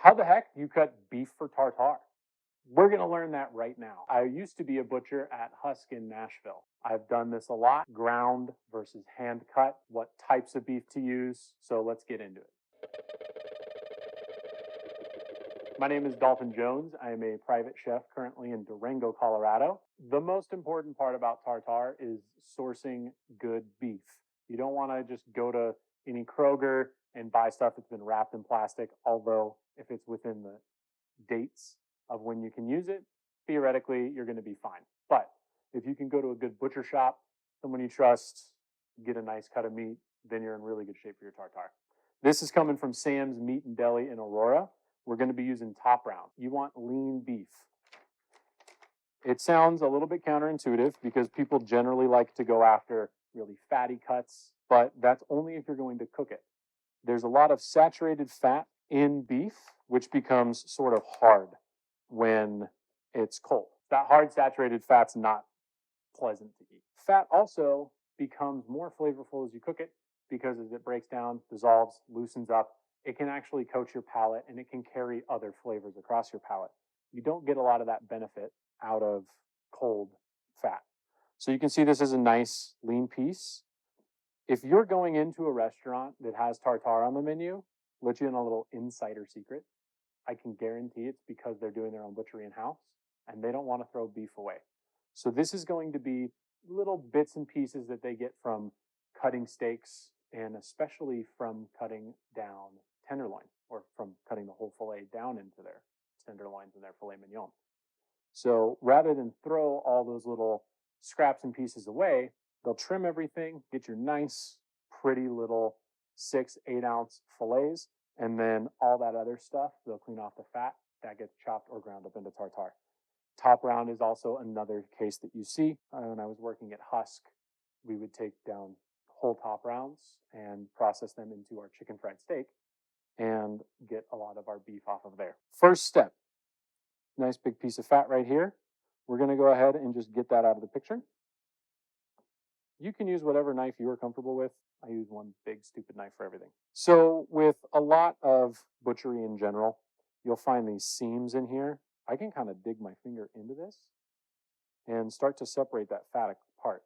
How the heck do you cut beef for tartare? We're going to learn that right now. I used to be a butcher at Husk in Nashville. I've done this a lot, ground versus hand cut, what types of beef to use. So let's get into it. My name is Dalton Jones. I am a private chef currently in Durango, Colorado. The most important part about tartare is sourcing good beef. You don't want to just go to any Kroger and buy stuff that's been wrapped in plastic, although if it's within the dates of when you can use it, theoretically, you're going to be fine. But if you can go to a good butcher shop, someone you trust, get a nice cut of meat, then you're in really good shape for your tartare. This is coming from Sam's Meat and Deli in Aurora. We're going to be using top round. You want lean beef. It sounds a little bit counterintuitive because people generally like to go after really fatty cuts, but that's only if you're going to cook it. There's a lot of saturated fat in beef, which becomes sort of hard when it's cold. That hard saturated fat's not pleasant to eat. Fat also becomes more flavorful as you cook it because as it breaks down, dissolves, loosens up, it can actually coat your palate and it can carry other flavors across your palate. You don't get a lot of that benefit out of cold fat. So you can see this is a nice lean piece. If you're going into a restaurant that has tartare on the menu, let you in a little insider secret. I can guarantee it's because they're doing their own butchery in-house and they don't want to throw beef away. So this is going to be little bits and pieces that they get from cutting steaks and especially from cutting down tenderloin or from cutting the whole fillet down into their tenderloins and their filet mignon. So rather than throw all those little scraps and pieces away, they'll trim everything, get your nice, pretty little 6-8 ounce fillets, and then all that other stuff, they'll clean off the fat, that gets chopped or ground up into tartare. Top round is also another case that you see. When I was working at Husk, we would take down whole top rounds and process them into our chicken fried steak and get a lot of our beef off of there. First step, nice big piece of fat right here. We're going to go ahead and just get that out of the picture. You can use whatever knife you are comfortable with. I use one big stupid knife for everything. So with a lot of butchery in general, you'll find these seams in here. I can kind of dig my finger into this and start to separate that fat apart.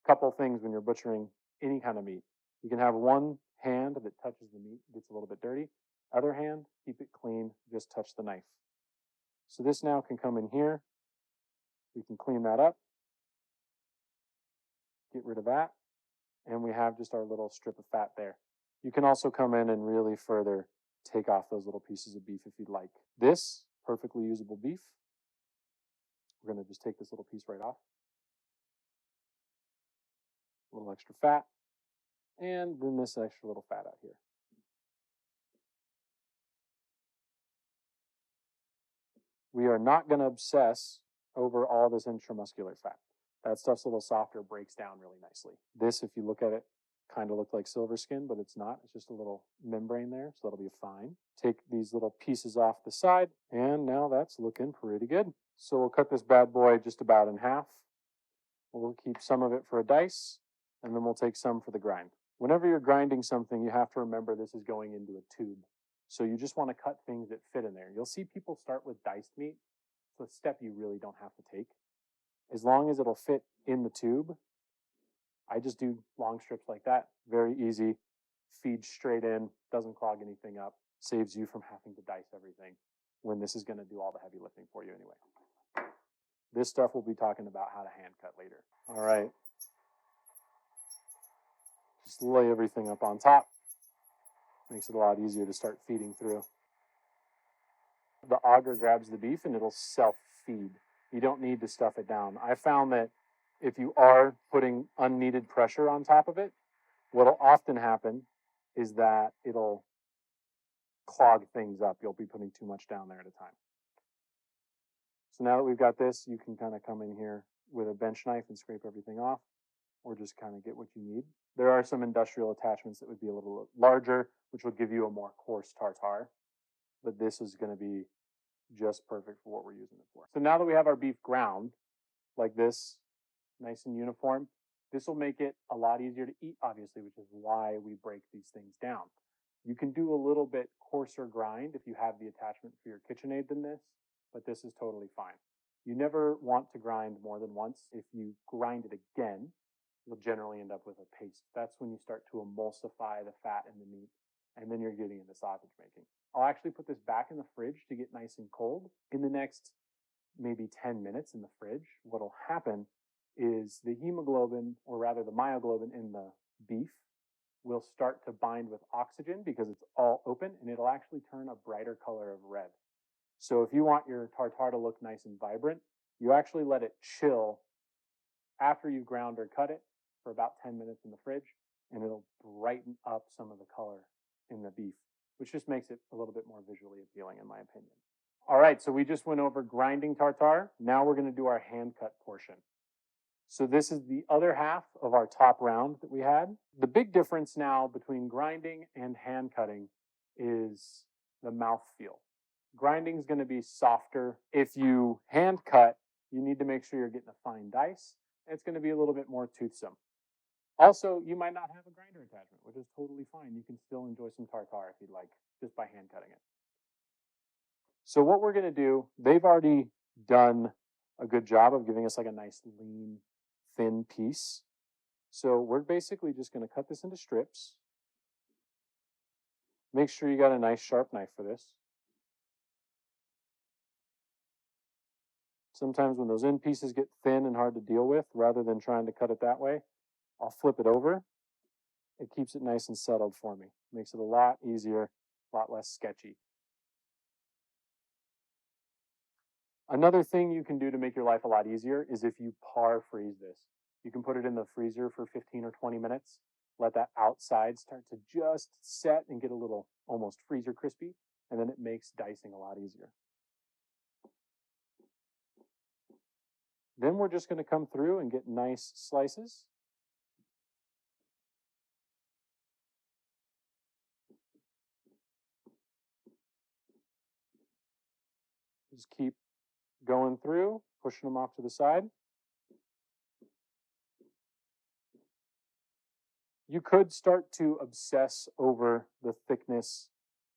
Couple things when you're butchering any kind of meat. You can have one hand that touches the meat, gets a little bit dirty. Other hand, keep it clean, just touch the knife. So this now can come in here. We can clean that up. Get rid of that. And we have just our little strip of fat there. You can also come in and really further take off those little pieces of beef if you'd like. This, perfectly usable beef. We're going to just take this little piece right off. A little extra fat. And then this extra little fat out here. We are not going to obsess over all this intramuscular fat. That stuff's a little softer, breaks down really nicely. This, if you look at it, kind of look like silver skin, but it's not. It's just a little membrane there, so that'll be fine. Take these little pieces off the side, and now that's looking pretty good. So we'll cut this bad boy just about in half. We'll keep some of it for a dice, and then we'll take some for the grind. Whenever you're grinding something, you have to remember this is going into a tube. So you just want to cut things that fit in there. You'll see people start with diced meat. It's a step you really don't have to take. As long as it'll fit in the tube, I just do long strips like that. Very easy. Feeds straight in, doesn't clog anything up, saves you from having to dice everything when this is going to do all the heavy lifting for you anyway. This stuff we'll be talking about how to hand cut later. All right. Just lay everything up on top. Makes it a lot easier to start feeding through. The auger grabs the beef and it'll self-feed. You don't need to stuff it down. I found that if you are putting unneeded pressure on top of it, what'll often happen is that it'll clog things up. You'll be putting too much down there at a time. So now that we've got this, you can kind of come in here with a bench knife and scrape everything off, or just kind of get what you need. There are some industrial attachments that would be a little larger, which will give you a more coarse tartare, but this is going to be just perfect for what we're using it for. So now that we have our beef ground like this, nice and uniform, this will make it a lot easier to eat, obviously, which is why we break these things down. You can do a little bit coarser grind if you have the attachment for your KitchenAid than this, but this is totally fine. You never want to grind more than once. If you grind it again, you'll generally end up with a paste. That's when you start to emulsify the fat in the meat, and then you're getting into sausage making. I'll actually put this back in the fridge to get nice and cold. In the next maybe 10 minutes in the fridge, what'll happen is the hemoglobin, or rather the myoglobin in the beef, will start to bind with oxygen because it's all open, and it'll actually turn a brighter color of red. So if you want your tartare to look nice and vibrant, you actually let it chill after you ground or cut it for about 10 minutes in the fridge, and it'll brighten up some of the color in the beef, which just makes it a little bit more visually appealing in my opinion. All right, so we just went over grinding tartare. Now we're going to do our hand cut portion. So this is the other half of our top round that we had. The big difference now between grinding and hand cutting is the mouthfeel. Grinding is going to be softer. If you hand cut, you need to make sure you're getting a fine dice. It's going to be a little bit more toothsome. Also, you might not have a grinder attachment, which is totally fine. You can still enjoy some tartare if you'd like, just by hand cutting it. So what we're going to do, they've already done a good job of giving us like a nice lean, thin piece. So we're basically just going to cut this into strips. Make sure you got a nice sharp knife for this. Sometimes when those end pieces get thin and hard to deal with, rather than trying to cut it that way, I'll flip it over. It keeps it nice and settled for me. Makes it a lot easier, a lot less sketchy. Another thing you can do to make your life a lot easier is if you par freeze this. You can put it in the freezer for 15 or 20 minutes. Let that outside start to just set and get a little almost freezer crispy, and then it makes dicing a lot easier. Then we're just going to come through and get nice slices. Just keep going through, pushing them off to the side. You could start to obsess over the thickness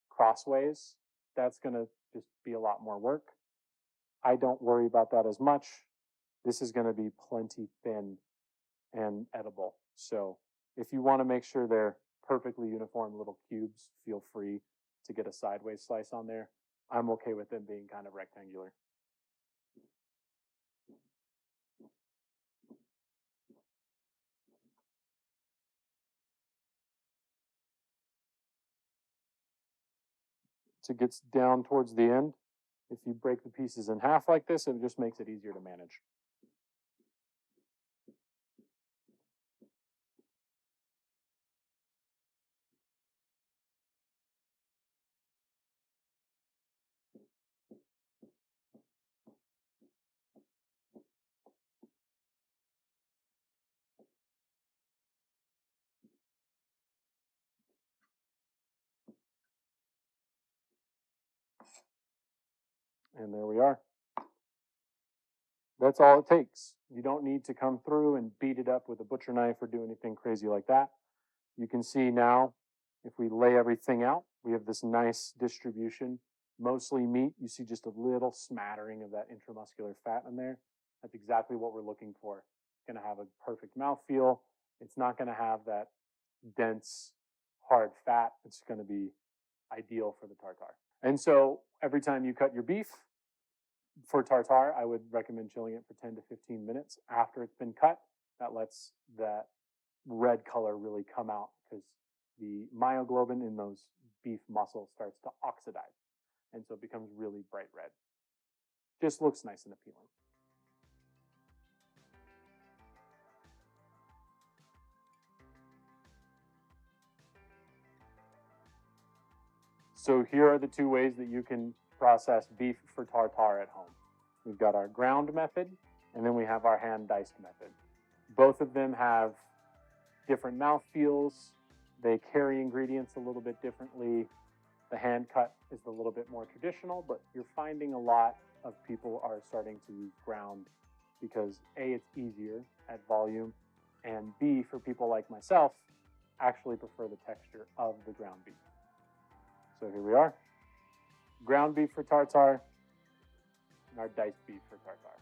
crossways. That's going to just be a lot more work. I don't worry about that as much. This is going to be plenty thin and edible. So if you want to make sure they're perfectly uniform little cubes, feel free to get a sideways slice on there. I'm okay with them being kind of rectangular. So it gets down towards the end. If you break the pieces in half like this, it just makes it easier to manage. And there we are. That's all it takes. You don't need to come through and beat it up with a butcher knife or do anything crazy like that. You can see now, if we lay everything out, we have this nice distribution. Mostly meat. You see just a little smattering of that intramuscular fat in there. That's exactly what we're looking for. It's going to have a perfect mouthfeel. It's not going to have that dense, hard fat. It's going to be ideal for the tartare. And so every time you cut your beef, for tartare, I would recommend chilling it for 10 to 15 minutes after it's been cut. That lets that red color really come out because the myoglobin in those beef muscles starts to oxidize. And so it becomes really bright red. Just looks nice and appealing. So here are the two ways that you can process beef for tartare at home. We've got our ground method, and then we have our hand diced method. Both of them have different mouth feels. They carry ingredients a little bit differently. The hand cut is a little bit more traditional, but you're finding a lot of people are starting to use ground because A, it's easier at volume, and B, for people like myself, actually prefer the texture of the ground beef. So here we are. Ground beef for tartare and our diced beef for tartare.